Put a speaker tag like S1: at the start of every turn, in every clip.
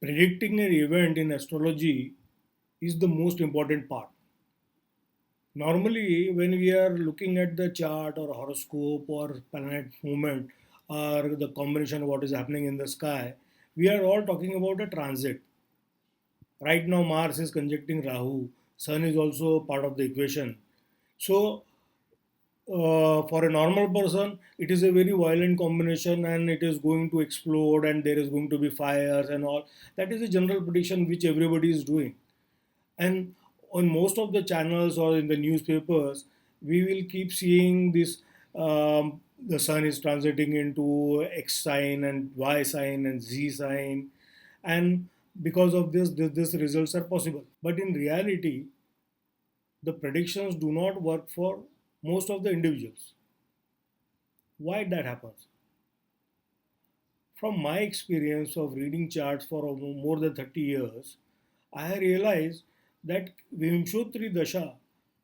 S1: Predicting an event in astrology is the most important part. Normally, when we are looking at the chart or horoscope or planet movement or the combination of what is happening in the sky, we are all talking about a transit. Right now, Mars is conjuncting Rahu, Sun is also part of the equation. So, for a normal person, it is a very violent combination and it is going to explode and there is going to be fires and all. That is a general prediction which everybody is doing. And on most of the channels or in the newspapers, we will keep seeing this. The sun is transiting into X sign and Y sign and Z sign, and because of this results are possible. But in reality, the predictions do not work for most of the individuals. Why that happens? From my experience of reading charts for more than 30 years, I realized that Vimshotri Dasha,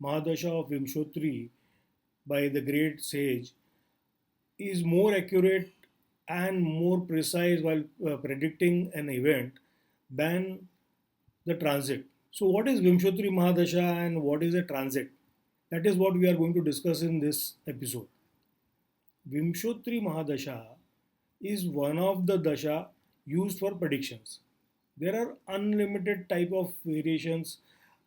S1: Mahadasha of Vimshotri by the great sage, is more accurate and more precise while predicting an event than the transit. So, what is Vimshotri Mahadasha and what is a transit? That is what we are going to discuss in this episode. Vimshotri Mahadasha is one of the dasha used for predictions. There are unlimited type of variations.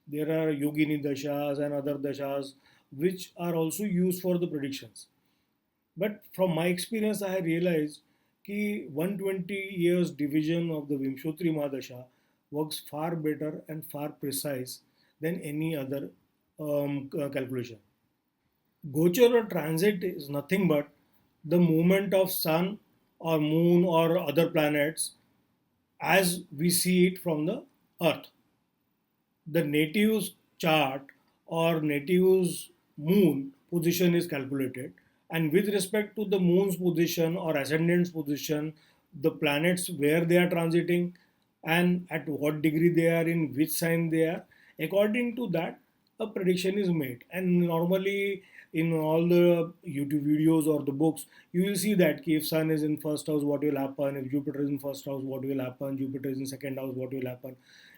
S1: There are yogini dashas and other dashas which are also used for the predictions. But from my experience, I have realized that 120 years division of the Vimshotri Mahadasha works far better and far precise than any other calculation. Gochar or transit is nothing but the movement of sun or moon or other planets as we see it from the earth. The native's chart or native's moon position is calculated, and with respect to the moon's position or ascendant's position, the planets where they are transiting and at what degree they are in which sign they are, according to that a prediction is made. And normally in all the YouTube videos or the books, you will see that if sun is in first house, what will happen? If Jupiter is in first house, what will happen? Jupiter is in second house, what will happen?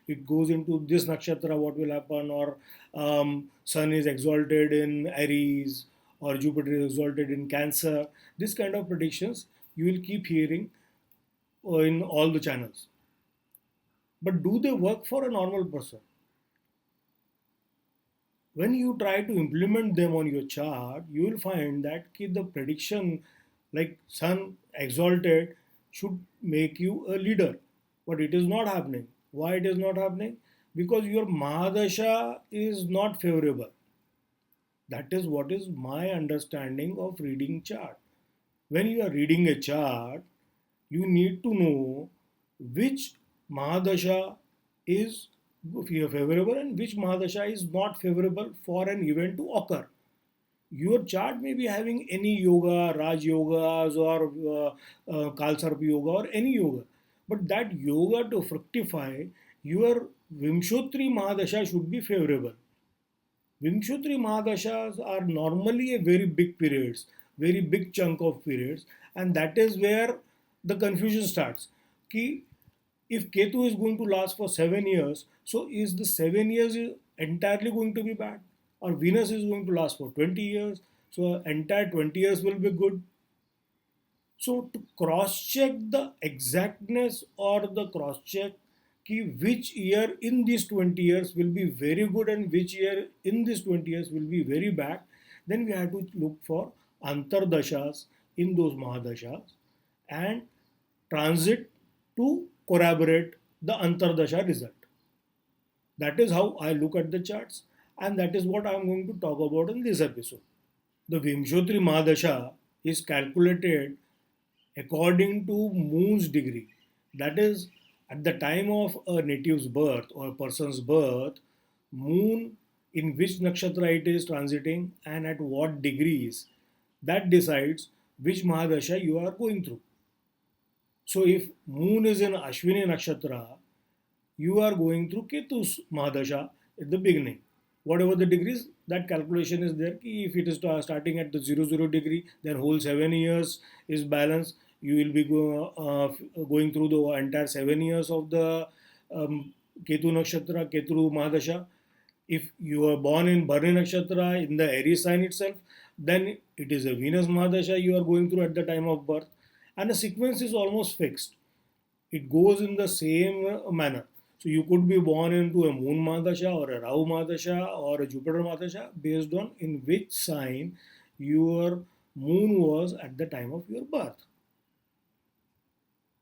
S1: It goes into this nakshatra, what will happen? Or sun is exalted in Aries, or Jupiter is exalted in Cancer. This kind of predictions you will keep hearing in all the channels. But do they work for a normal person? When you try to implement them on your chart, you will find that the prediction like sun exalted should make you a leader. But it is not happening. Why it is not happening? Because your Mahadasha is not favorable. That is what is my understanding of reading chart. When you are reading a chart, you need to know which Mahadasha is favorable and which Mahadasha is not favorable for an event to occur. Your chart may be having any yoga, Raj Yogas or Kalsarpa Yoga or any yoga. But that yoga to fructify, your Vimshotri Mahadasha should be favorable. Vimshotri Mahadashas are normally a very big periods, very big chunk of periods, and that is where the confusion starts. Ki if Ketu is going to last for 7 years, so is the 7 years entirely going to be bad? Or Venus is going to last for 20 years, so entire 20 years will be good. So to cross check the exactness or the cross check ki which year in these 20 years will be very good and which year in these 20 years will be very bad, then we have to look for antardashas in those mahadashas and transit to corroborate the antardasha result. That is how I look at the charts, and that is what I am going to talk about in this episode. The Vimshotri Mahadasha is calculated according to moon's degree. That is, at the time of a native's birth or a person's birth, moon in which nakshatra it is transiting and at what degrees, that decides which Mahadasha you are going through. So if moon is in Ashwini nakshatra, you are going through Ketu's Mahadasha at the beginning. Whatever the degrees, that calculation is there. If it is starting at the 00 degree, then whole 7 years is balanced. you will be going through the entire 7 years of the um, Ketu Nakshatra, Ketu Mahadasha. If you are born in Bharani Nakshatra in the Aries sign itself, then it is a Venus Mahadasha you are going through at the time of birth. And the sequence is almost fixed. It goes in the same manner. So you could be born into a Moon Mahadasha or a Rahu Mahadasha or a Jupiter Mahadasha based on in which sign your moon was at the time of your birth.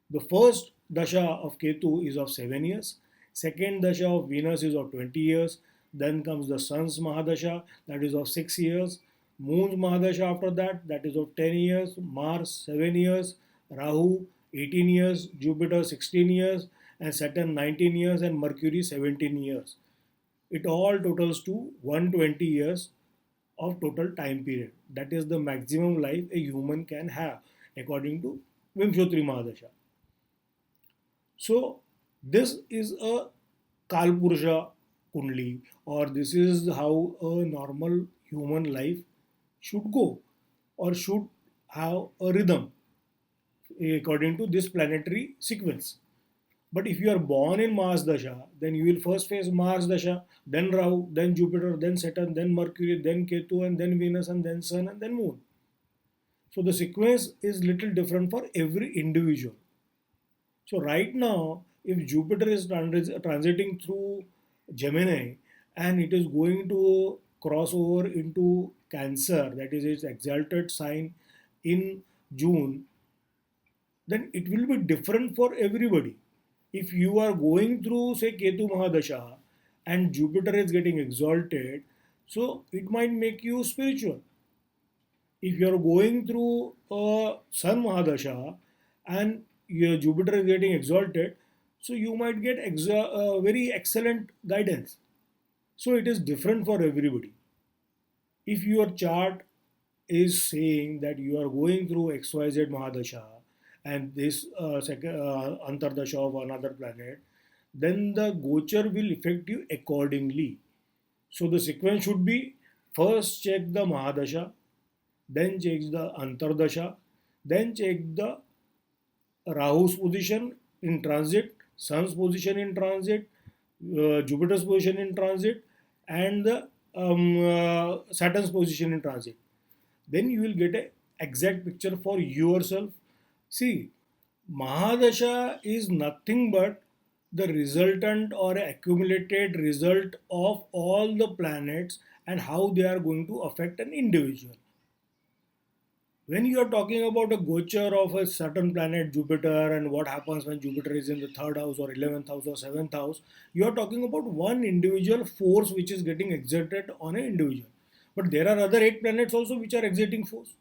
S1: The first dasha of Ketu is of 7 years, second dasha of Venus is of 20 years, then comes the Sun's Mahadasha, that is of 6 years, Moon's Mahadasha after that, that is of 10 years, Mars 7 years, Rahu 18 years, Jupiter 16 years, and Saturn 19 years, and Mercury 17 years. It all totals to 120 years of total time period. That is the maximum life a human can have according to Vimshotri Mahadasha. So this is a Kalpurusha Kundli, or this is how a normal human life should go or should have a rhythm according to this planetary sequence. But if you are born in Mars Dasha, then you will first face Mars Dasha, then Rahu, then Jupiter, then Saturn, then Mercury, then Ketu, and then Venus, and then Sun, and then Moon. So the sequence is little different for every individual. So right now, if Jupiter is transiting through Gemini and it is going to cross over into Cancer, that is its exalted sign in June, then it will be different for everybody. If you are going through, say, Ketu Mahadasha and Jupiter is getting exalted, so it might make you spiritual. If you are going through a Sun Mahadasha and your Jupiter is getting exalted, so you might get very excellent guidance. So it is different for everybody. If your chart is saying that you are going through XYZ Mahadasha and this Antardasha of another planet, then the Gochar will affect you accordingly. So the sequence should be first check the Mahadasha, then check the Antardasha, then check the Rahu's position in transit, Sun's position in transit, Jupiter's position in transit, and the Saturn's position in transit. Then you will get a exact picture for yourself. See, Mahadasha is nothing but the resultant or accumulated result of all the planets and how they are going to affect an individual. When you are talking about a gochar of a certain planet Jupiter and what happens when Jupiter is in the third house or 11th house or 7th house, you are talking about one individual force which is getting exerted on an individual. But there are other 8 planets also which are exerting force.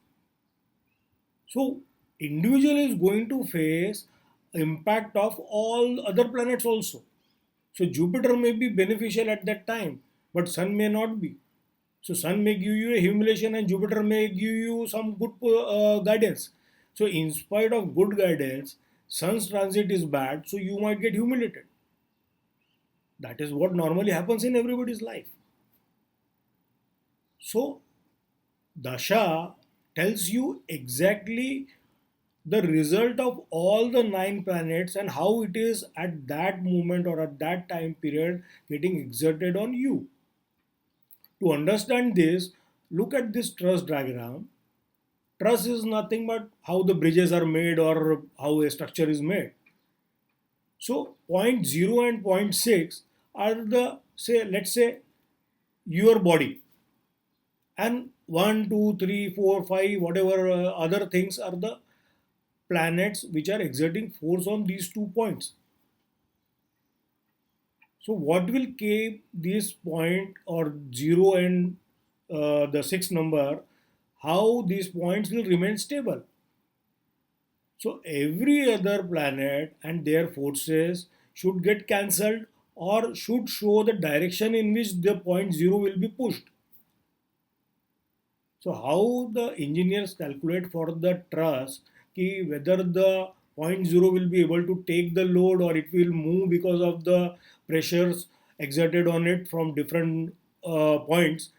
S1: So individual is going to face impact of all other planets also. So Jupiter may be beneficial at that time, but Sun may not be. So Sun may give you a humiliation and Jupiter may give you some good guidance. So in spite of good guidance, Sun's transit is bad, so you might get humiliated. That is what normally happens in everybody's life. So Dasha tells you exactly the result of all the 9 planets and how it is at that moment or at that time period getting exerted on you. To understand this, look at this truss diagram. Truss is nothing but how the bridges are made or how a structure is made. So point 0 and point 6 are the, say, let's say your body, and 1, 2, 3, 4, 5, whatever other things are the planets which are exerting force on these 2 points. So what will keep this point or 0 and the 6 number, how these points will remain stable? So every other planet and their forces should get cancelled or should show the direction in which the point 0 will be pushed. So how the engineers calculate for the truss ki whether the point 0 will be able to take the load or it will move because of the pressures exerted on it from different points.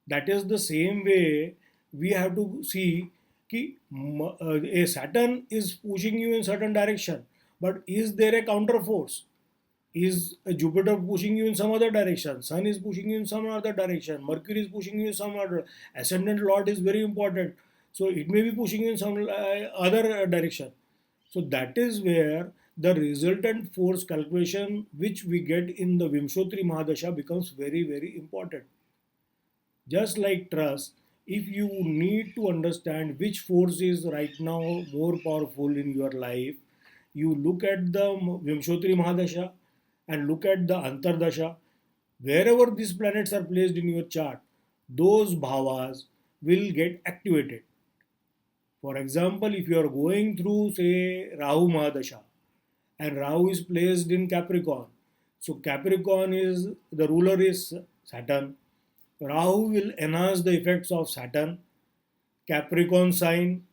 S1: That is the same way we have to see कि a Saturn is pushing you in certain direction, but is there a counter force? Is Jupiter pushing you in some other direction? Sun is pushing you in some other direction. Mercury is pushing you in some other. Ascendant Lord is very important. So it may be pushing you in some other direction. So that is where the resultant force calculation which we get in the Vimshotri Mahadasha becomes very, very important. Just like trust, if you need to understand which force is right now more powerful in your life, you look at the Vimshotri Mahadasha and look at the Antardasha. Wherever these planets are placed in your chart, those bhavas will get activated. For example, if you are going through, say, Rahu Mahadasha, and Rahu is placed in Capricorn, so Capricorn is the ruler is Saturn. Rahu will enhance the effects of Saturn, Capricorn sign,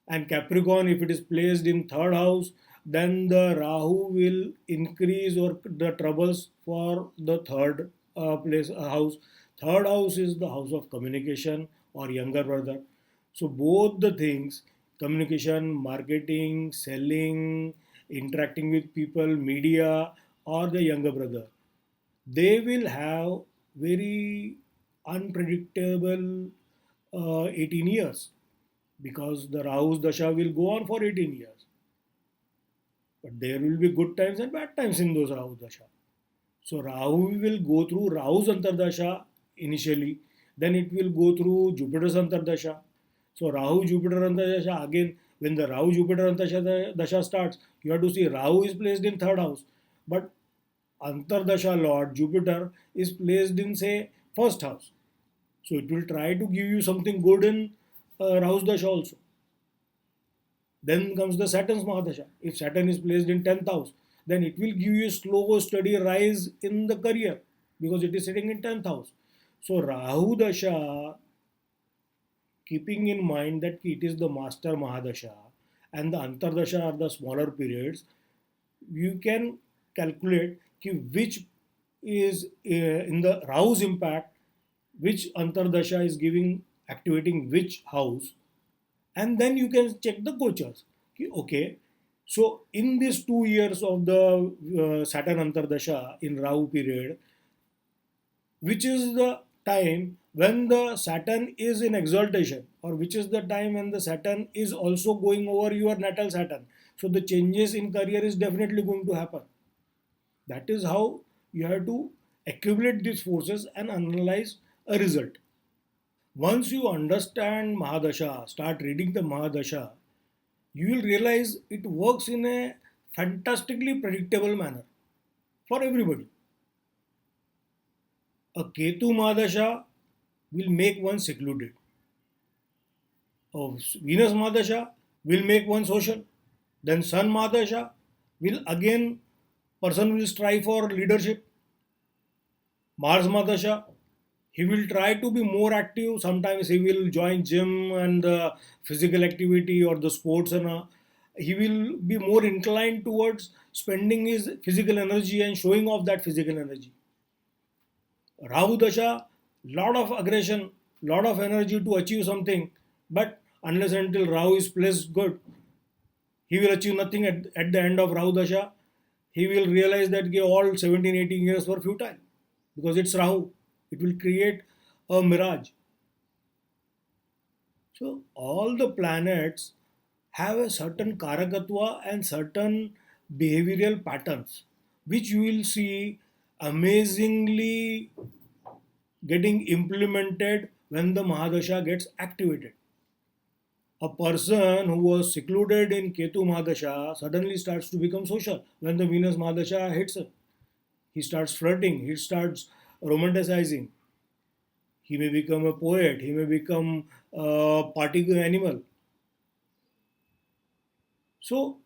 S1: and Capricorn, if it is placed in third house, then the Rahu will increase or the troubles for the third place house. Third house is the house of communication or younger brother. So both the things, communication, marketing, selling, interacting with people, media, or the younger brother, they will have very unpredictable 18 years, because the Rahu's Dasha will go on for 18 years. But there will be good times and bad times in those Rahu Dasha. So Rahu will go through Rahu's Antardasha initially, then it will go through Jupiter's Antardasha. So Rahu Jupiter Antardasha again, when the Rahu Jupiter Antardasha Dasha starts, you have to see Rahu is placed in third house, but Antardasha Lord Jupiter is placed in, say, first house. So it will try to give you something good in Rahu's Dasha also. Then comes the Saturn's Mahadasha. If Saturn is placed in 10th house, then it will give you a slow, steady rise in the career because it is sitting in 10th house. So Rahu Dasha, keeping in mind that it is the master Mahadasha and the Antardasha are the smaller periods, you can calculate which is in the Rahu's impact, which Antardasha is giving, activating which house, and then you can check the gochars. Okay, so in these 2 years of the Saturn Antardasha in Rahu period, which is the time when the Saturn is in exaltation, or which is the time when the Saturn is also going over your natal Saturn. So the changes in career is definitely going to happen. That is how you have to accumulate these forces and analyze a result. Once you understand Mahadasha, start reading the Mahadasha, you will realize it works in a fantastically predictable manner for everybody. A Ketu Mahadasha will make one secluded. A Venus Mahadasha will make one social. Then Sun Mahadasha will again, person will strive for leadership. Mars Mahadasha, he will try to be more active. Sometimes he will join gym and physical activity or the sports, and he will be more inclined towards spending his physical energy and showing off that physical energy. Rahu Dasha, lot of aggression, lot of energy to achieve something, but unless until Rahu is placed good, he will achieve nothing at the end of Rahu Dasha. He will realize that all 17, 18 years were futile because it's Rahu. It will create a mirage. So all the planets have a certain karakatva and certain behavioral patterns, which you will see amazingly getting implemented when the Mahadasha gets activated. A person who was secluded in Ketu Mahadasha suddenly starts to become social when the Venus Mahadasha hits him. He starts flirting, he starts romanticizing. He may become a poet, he may become a party animal. So,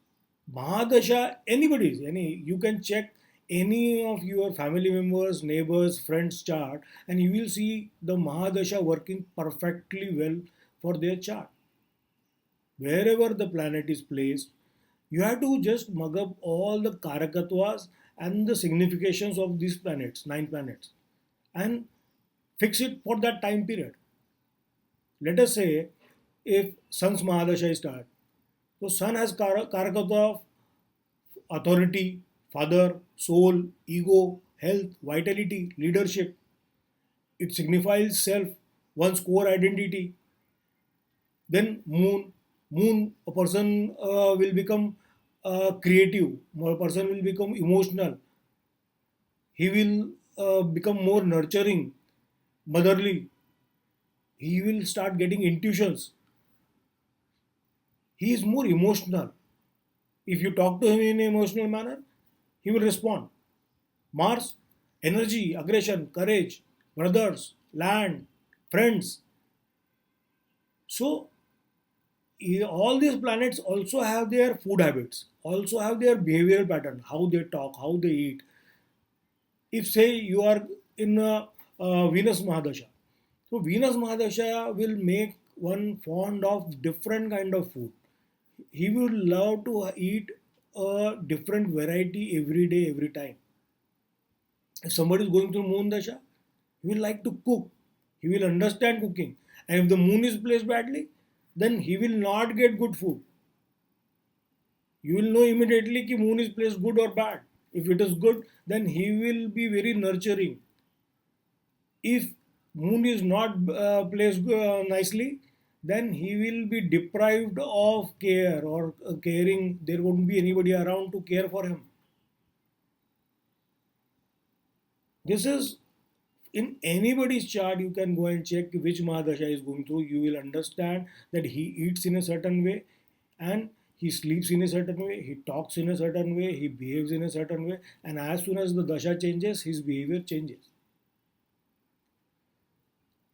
S1: Mahadasha, anybody's, you can check any of your family members, neighbors, friends' chart, and you will see the Mahadasha working perfectly well for their chart. Wherever the planet is placed, you have to just mug up all the Karakatwas and the significations of these planets, 9 planets, and fix it for that time period. Let us say if Sun's Mahadasha is start. So Sun has Karakata of authority, father, soul, ego, health, vitality, leadership. It signifies self, one's core identity. Then Moon, a person will become creative, a person will become emotional, he will become more nurturing, motherly, he will start getting intuitions, he is more emotional. If you talk to him in an emotional manner, he will respond. Mars, energy, aggression, courage, brothers, land, friends. So all these planets also have their food habits, also have their behavioral pattern, how they talk, how they eat. If say you are in Venus Mahadasha, so Venus Mahadasha will make one fond of different kind of food. He will love to eat a different variety every day, every time. If somebody is going through Moon Dasha, he will like to cook. He will understand cooking. And if the moon is placed badly, then he will not get good food. You will know immediately कि moon is placed good or bad. If it is good, then he will be very nurturing. If moon is not placed nicely, then he will be deprived of care or caring. There won't be anybody around to care for him. This is in anybody's chart. You can go and check which Mahadasha is going through. You will understand that he eats in a certain way and he sleeps in a certain way, he talks in a certain way, he behaves in a certain way, and as soon as the dasha changes, his behavior changes.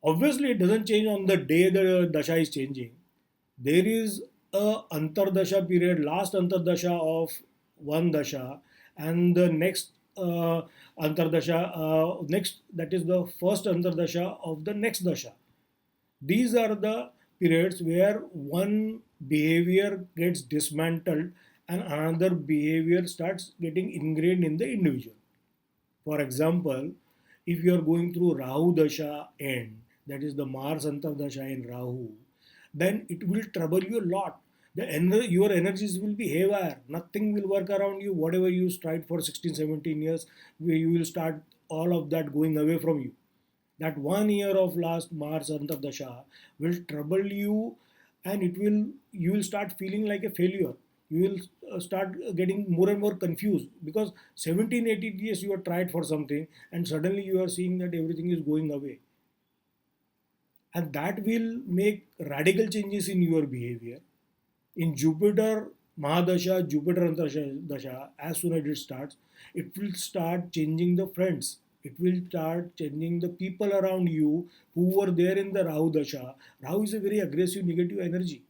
S1: Obviously, it doesn't change on the day the dasha is changing. There is a antardasha period, last antardasha of one dasha, and the next antardasha, next that is the first antardasha of the next dasha. These are the periods where one behavior gets dismantled and another behavior starts getting ingrained in the individual. For example, if you are going through Rahu Dasha end, that is the Mars Antardasha in Rahu, then it will trouble you a lot. Your energies will be haywire. Nothing will work around you. Whatever you tried for 16, 17 years, you will start all of that going away from you. That 1 year of last Mars Antardasha will trouble you, and you will start feeling like a failure. You will start getting more and more confused because 17, 18 years you have tried for something and suddenly you are seeing that everything is going away. And that will make radical changes in your behavior. In Jupiter Mahadasha, Jupiter Antardasha, as soon as it starts, it will start changing the friends. It will start changing the people around you who were there in the Rahu Dasha. Rahu is a very aggressive, negative energy.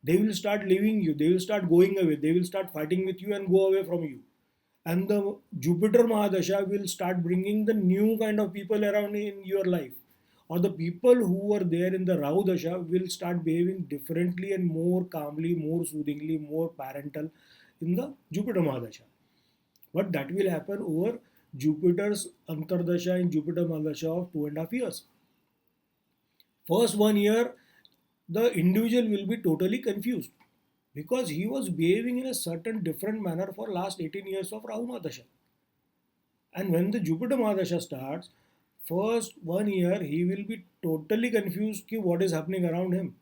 S1: They will start leaving you. They will start going away. They will start fighting with you and go away from you. And the Jupiter Mahadasha will start bringing the new kind of people around in your life. Or the people who were there in the Rahu Dasha will start behaving differently and more calmly, more soothingly, more parental in the Jupiter Mahadasha. But that will happen over Jupiter's Antardasha and Jupiter Mahadasha of 2.5 years. First 1 year, the individual will be totally confused because he was behaving in a certain different manner for last 18 years of Rahu Mahadasha. And when the Jupiter Mahadasha starts, first 1 year he will be totally confused ki what is happening around him.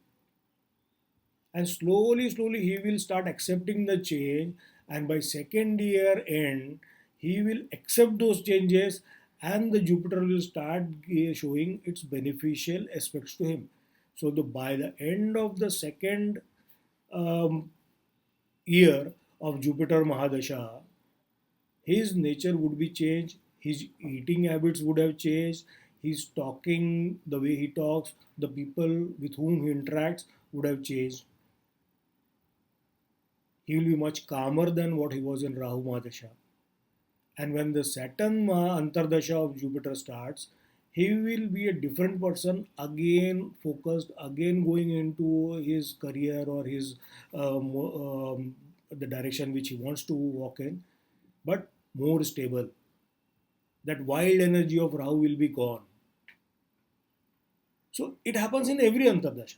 S1: And slowly he will start accepting the change. And by second year end, he will accept those changes and the Jupiter will start showing its beneficial aspects to him. So by the end of the second um, year of Jupiter Mahadasha, his nature would be changed, his eating habits would have changed, his talking, the way he talks, the people with whom he interacts would have changed. He will be much calmer than what he was in Rahu Mahadasha. And when the Saturn Antardasha of Jupiter starts, he will be a different person, again focused, again going into his career or his the direction which he wants to walk in, but more stable. That wild energy of Rahu will be gone. So it happens in every Antardasha.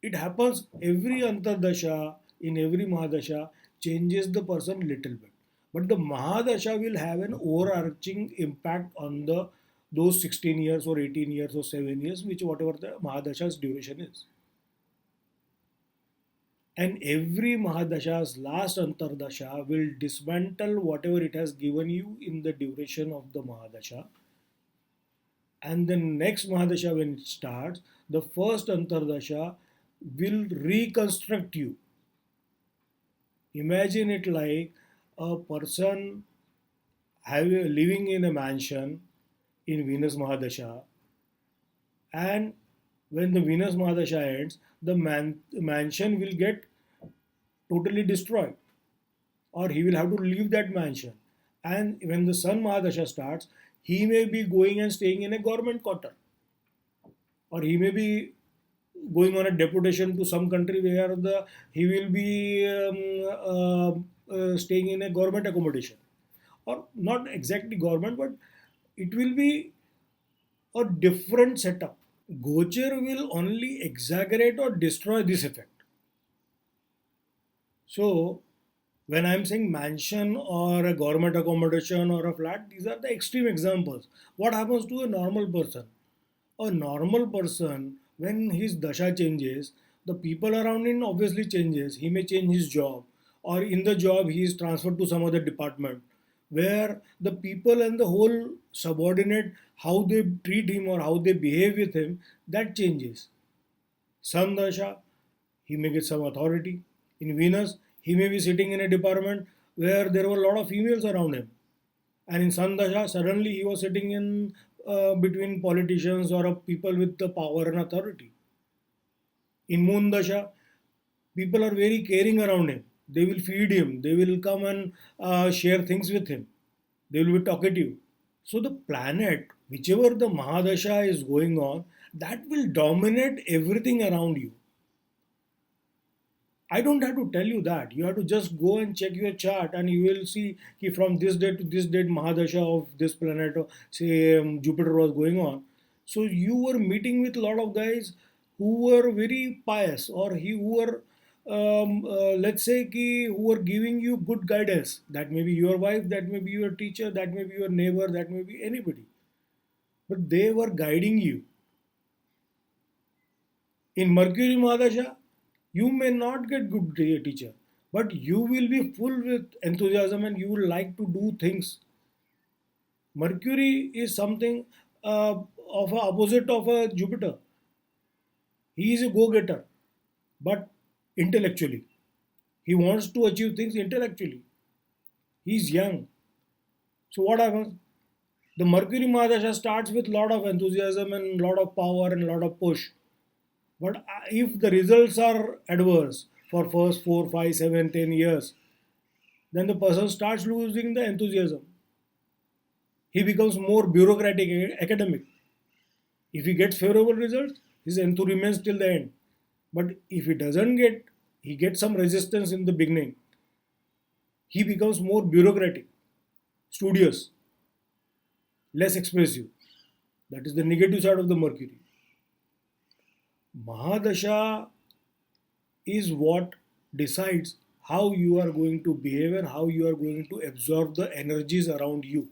S1: It happens every antardasha, in every mahadasha changes the person little bit, but the mahadasha will have an overarching impact on the those 16 years or 18 years or 7 years, which whatever the mahadasha's duration is. And every mahadasha's last antardasha will dismantle whatever it has given you in the duration of the mahadasha. And the next mahadasha, when it starts, the first antardasha will reconstruct you. Imagine it like a person living in a mansion in Venus Mahadasha, and when the Venus Mahadasha ends, the mansion will get totally destroyed, or he will have to leave that mansion. And when the Sun Mahadasha starts, he may be going and staying in a government quarter, or he may be going on a deputation to some country where the he will be staying in a government accommodation, or not exactly government, but it will be a different setup. Gocher will only exaggerate or destroy this effect. So when I'm saying mansion or a government accommodation or a flat, these are the extreme examples. What happens to a normal person? A normal person, when his dasha changes, the people around him obviously changes. He may change his job, or in the job he is transferred to some other department where the people and the whole subordinate, how they treat him or how they behave with him, that changes. Sun dasha, he may get some authority. In Venus, he may be sitting in a department where there were a lot of females around him, and in Sandasha, suddenly he was sitting in between politicians or people with the power and authority. In Moondasha, people are very caring around him. They will feed him. They will come and share things with him. They will be talkative. So the planet, whichever the Mahadasha is going on, that will dominate everything around you. I don't have to tell you that. You have to just go and check your chart, and you will see कि from this date to this date Mahadasha of this planet, say Jupiter was going on. So you were meeting with a lot of guys who were very pious, or who were let's say who were giving you good guidance. That may be your wife, that may be your teacher, that may be your neighbor, that may be anybody. But they were guiding you. In Mercury Mahadasha, you may not get good teacher, but you will be full with enthusiasm and you will like to do things. Mercury is something of a opposite of a Jupiter. He is a go-getter, but intellectually. He wants to achieve things intellectually. He is young. So what happens? The Mercury Mahadasha starts with a lot of enthusiasm and a lot of power and a lot of push. But if the results are adverse for first 4, 5, 7, 10 years, then the person starts losing the enthusiasm. He becomes more bureaucratic, academic. If he gets favorable results, his enthusiasm remains till the end. But if he doesn't get, he gets some resistance in the beginning. He becomes more bureaucratic, studious, less expressive. That is the negative side of the Mercury. Mahadasha is what decides how you are going to behave and how you are going to absorb the energies around you.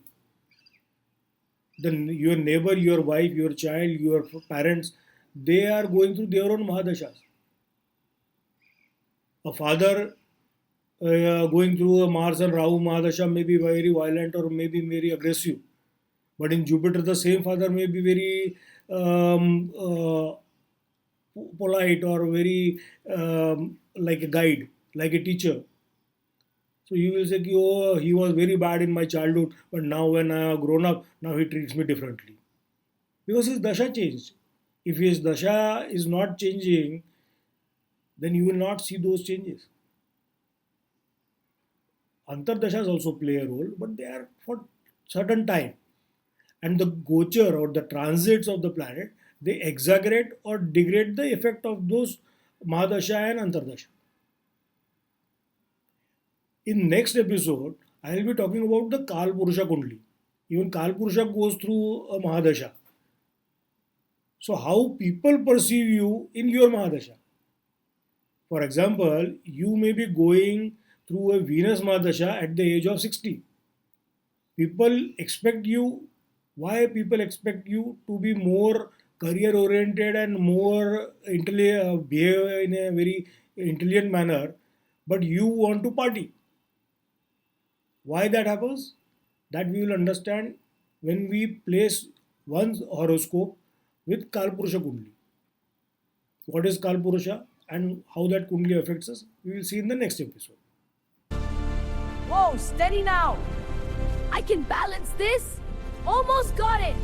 S1: Your neighbor, your wife, your child, your parents, they are going through their own Mahadashas. A father going through a Mars and Rahu Mahadasha may be very violent or maybe very aggressive. But in Jupiter, the same father may be very polite or very like a guide, like a teacher. So you will say, oh, he was very bad in my childhood, but now when I have grown up, now he treats me differently. Because his dasha changed. If his dasha is not changing, then you will not see those changes. Antardashas also play a role, but they are for certain time. And the gochar or the transits of the planet, they exaggerate or degrade the effect of those Mahadasha and Antardasha. In next episode, I will be talking about the Kal Purusha Kundli. Even Kal Purusha goes through a Mahadasha. So how people perceive you in your Mahadasha. For example, you may be going through a Venus Mahadasha at the age of 60. People expect you, why people expect you to be more career oriented and more behave in a very intelligent manner, but you want to party. Why that happens? That we will understand when we place one's horoscope with Kalpurusha Kundli. What is Kalpurusha and how that Kundli affects us, we will see in the next episode.
S2: Whoa, steady now. I can balance this. Almost got it.